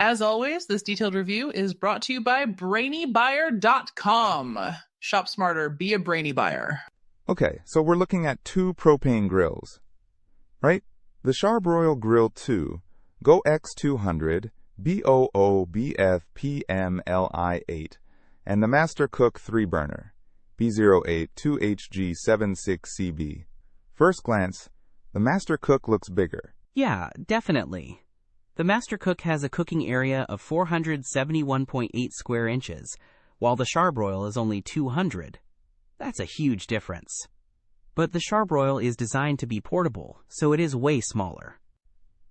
As always, this detailed review is brought to you by BrainyBuyer.com. Shop smarter, be a brainy buyer. Okay, so we're looking at two propane grills, right? The Charbroil Grill2Go X200 BOOBFPMLI8 and the MASTER COOK 3-burner B082HG76CB. First glance, the MASTER COOK looks bigger. Yeah, definitely. The MASTER COOK has a cooking area of 471.8 square inches, while the Charbroil is only 200. That's a huge difference. But the Charbroil is designed to be portable, so it is way smaller.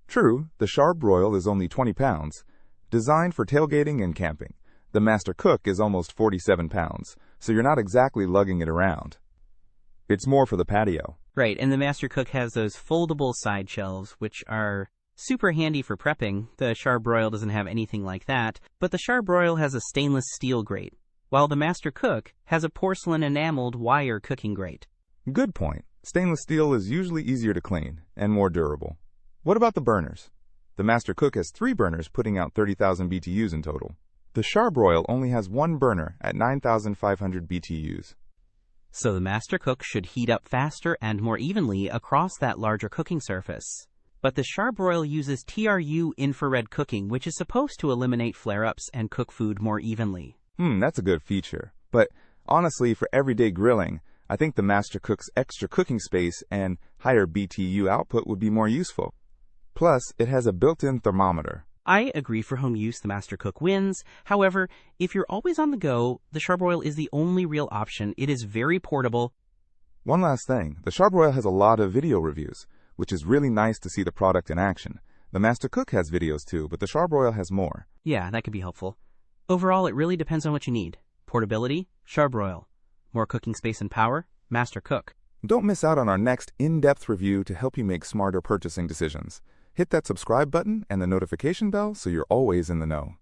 True, the Charbroil is only 20 pounds, designed for tailgating and camping. The MASTER COOK is almost 47 pounds, so you're not exactly lugging it around. It's more for the patio. Right, and the MASTER COOK has those foldable side shelves, which are super handy for prepping. The Charbroil doesn't have anything like that, but the Charbroil has a stainless steel grate, while the MASTER COOK has a porcelain enameled wire cooking grate. Good point. Stainless steel is usually easier to clean and more durable. What about the burners? The MASTER COOK has 3 burners putting out 30,000 BTUs in total. The Charbroil only has 1 burner at 9,500 BTUs. So the MASTER COOK should heat up faster and more evenly across that larger cooking surface. But the Charbroil uses TRU-Infrared cooking, which is supposed to eliminate flare-ups and cook food more evenly. That's a good feature. But honestly, for everyday grilling, I think the MASTER COOK's extra cooking space and higher BTU output would be more useful. Plus, it has a built-in thermometer. I agree for home use, the MASTER COOK wins. However, if you're always on the go, the Charbroil is the only real option. It is very portable. One last thing, the Charbroil has a lot of video reviews, which is really nice to see the product in action. The MASTER COOK has videos too, but the Charbroil has more. Yeah, that could be helpful. Overall, it really depends on what you need. Portability, Charbroil. More cooking space and power, MASTER COOK. Don't miss out on our next in-depth review to help you make smarter purchasing decisions. Hit that subscribe button and the notification bell so you're always in the know.